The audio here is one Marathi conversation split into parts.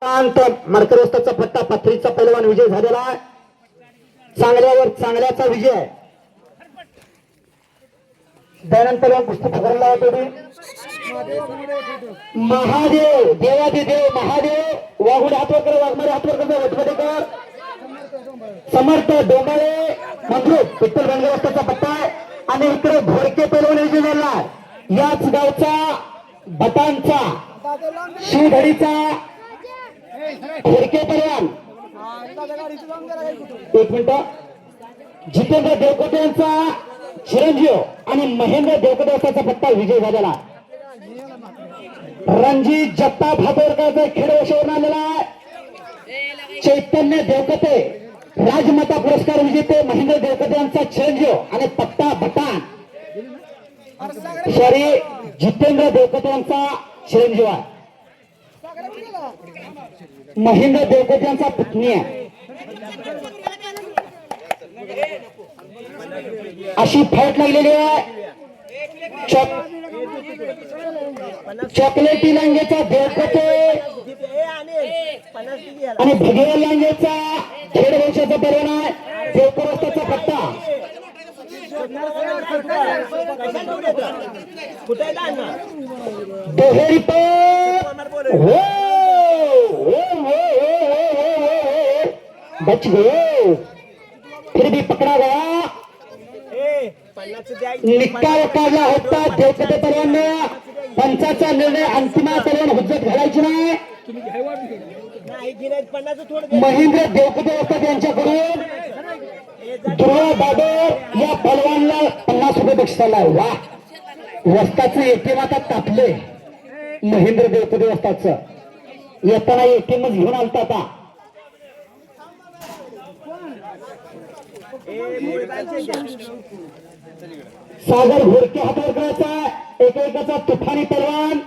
मार्करवस्ताचा पट्टा पाथरीचा पैलवान विजय झालेला आहे. चांगल्यावर चांगल्याचा विजय. दयानंद पैलवान कुस्ती पकडला होतो. महादेव देवादिदेव महादेव वाघुडे हातवर कर, वाघमारे हातवर कर, वटवटेकर समर्थ डोंबाळे मंद्रुप विठ्ठल रंगवस्ताचा पट्टा आहे. आणि इकडे घोडके पैलवान विजय झाला. याच गावचा बटांचा शिवधडीचा घोडके पैलवान. एक मिनिट. जितेंद्र देवकोटे यांचा चिरंजीव आणि महेंद्र देवकोटे यांचा पट्टा विजय झालेला. रणजित जगताप हातोरकरचा खेळ वशावरून आलेला आहे. चैतन्य देवकोटे राजमाता पुरस्कार विजेते महेंद्र देवकोटे यांचा चिरंजीव आणि पट्टा बटान. सॉरी, जितेंद्र देवकोटे यांचा चिरंजीव आहे. महेंद्र देवकोटे यांचा पत्नी आहे. अशी फाईट लागलेली आहे. चॉकलेटी लांगेचा देवकोटे आणि भगवे लांगेचा खेड वर्षाचा पैलवान आहे. देवपुरस्ताचा पट्टा. दोहेरी हो बच गए, फिर भी पकड़ा गया. निकाल काढला होता देवकोटे पैलवान. पंचाचा निर्णय अंतिम पैलवान हुज्जत घालायची नाही. महेंद्र देवकोटे असतात यांच्याकडून ध्रुव बाबर या पैलवानला 50 रुपये बक्षीस आलाय. वा, वस्ताचं एटीएम आता तापले. महेंद्र देवकोटे वस्ताचं येताना एटीएमच घेऊन आलता आता. सागर घोडके हातावर करायचा एकेकाचा तुफानी पैलवान.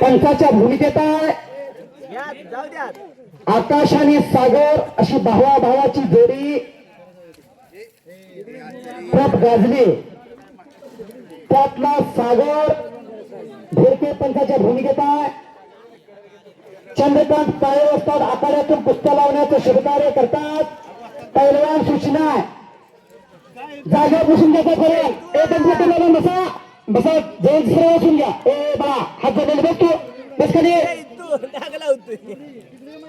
पंचाच्या भूमिकेत आहे. आकाश आणि सागर अशी भावा भावाची जोडी प्रत गाजली. त्यातला सागर घोडके पंचाच्या भूमिकेत आहे. चंद्रकांत काळे असतात आखाड्यातून कुस्त्या लावण्याचं शुभकार्य करतात. पैलवान सूचना जागा बसून घ्यायचा करेल. ए बसा बसा, जवळ सरळ बसून घ्या. ए बा हात जोडलेले बस, तू बस खाली.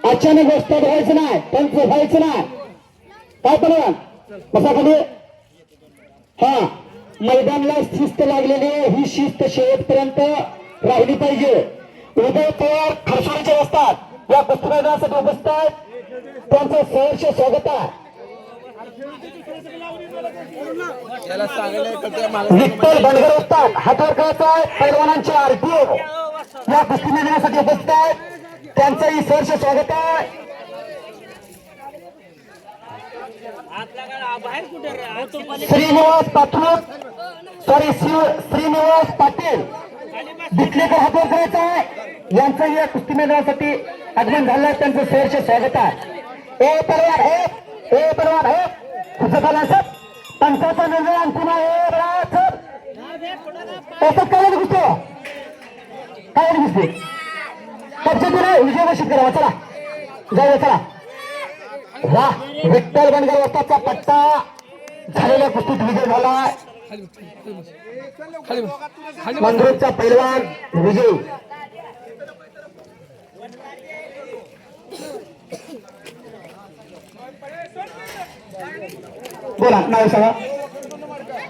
अचानक वस्ताद व्हायचं नाही, पंच व्हायचं नाही. काय पैलवान बसा खाली. हा, मैदानाला शिस्त लागलेली ही शिस्त शेवटपर्यंत राहिली पाहिजे. उदय पवार खरसोडीचे असतात या कुस्ती मैदानासाठी उपस्थित आहेत. त्यांचं सहर्ष स्वागत आहे. विठ्ठल बनगर असतात हातवर खेळायचा आहे. पैलवानांचे आरटीओ या कुस्ती मैदानासाठी उपस्थित आहेत. त्यांचंही सहर्ष स्वागत आहे. श्रीनिवास पाटील श्रीनिवास पाटील बिटलेकर हातवर करायचा आहे. यांचं या कुस्ती मैदानासाठी आगमन झालं. त्यांचं सहर्ष स्वागत आहे. ए परवान हे, ए परवान हे कुठं झाला सर. पंचाचा निर्णय अंतिम आहे. त्याच्यात काय दिसतो, काय दिसते पद्धतीने विजय घोषित करावा. चला जाऊया चला. वा, विठ्ठल बनगर वस्ताचा पट्टा झालेल्या कुस्तीत विजय झाला. मंगरूळचा पैलवान विजय. बोला नाव सांगा.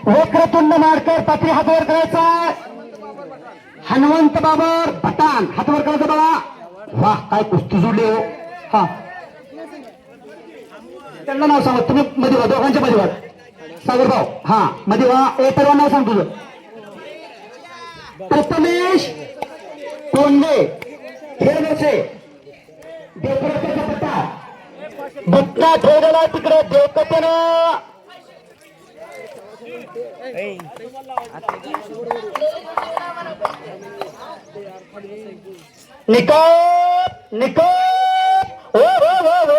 वक्रतुंड माडकर पात्री हातवर करायचा. हनुमंत बाबर भटान हातवर करायचा बाबा. वा, काय कुस्ती जोडली हो. हा, त्यांना नाव सांगा. तुम्ही मध्ये वा, दोघांच्या मध्ये वा. सागर भाऊ हा मध्ये वा. ए पैलवान नाव सांग तुझं. प्रथमेश कोंडे खेळचे देवपुरस्ताचा पट्टा. बुट्टा ठेवलेला तिकडे देवकतेनं. निकोप निकोप हो हो हो हो.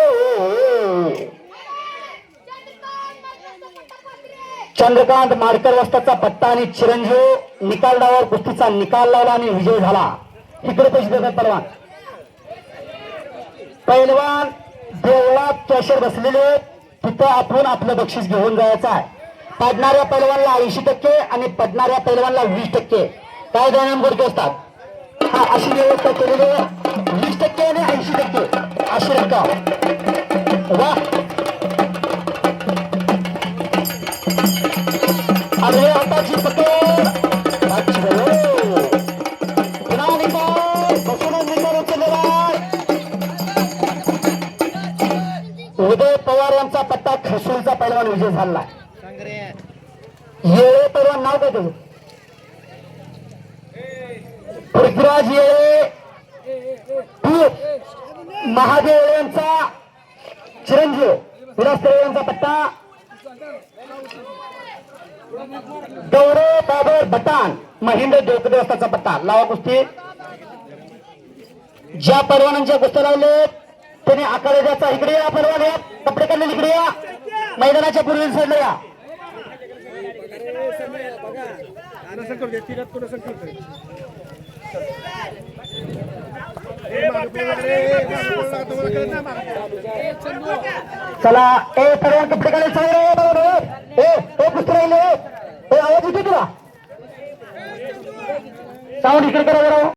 चंद्रकांत माडकर वस्ताचा पट्टा आणि चिरंजीव निकाल डावावर कुस्तीचा निकाल लावला आणि विजय झाला. इकडे पैसे देतात पलवान. पैलवान देवळात कॅशर बसलेले, तिथं आपण आपलं बक्षीस घेऊन जायचं आहे. पडणाऱ्या पैलवानला 80% आणि पडणाऱ्या पैलवानला 20%. काय दरम्यान गोडके असतात. हा अशी व्यवस्था केलेली आहे. 20% आणि 80% अशी रक्कम. वा अरे हाताची पकड पुन्हा निकाल बसून निकाल उचललेला. उदय पवार यांचा पट्टा खसूलचा पैलवान विजय झाला. येळे पैलवान नाव काय त्याचं. पृथ्वीराज येळे महादेव यांचा चिरंजीव विलास यांचा पट्टा. गौरव बाबर भटान महेंद्र देवकदेवस्ताचा पट्टा. लावा कुस्ती. ज्या पैलवानांच्या कुस्त्या लावले त्याने आकडे द्यायचा. इकडे या पैलवान, या कपडे काढलेले इकडे या, मैदानाच्या पूर्वी सोडले या. चला ए पैलवान कपडे काढायला कुस्ती राहिले. आवाज येतो तुला. साऊंड इकडे करा बरोबर.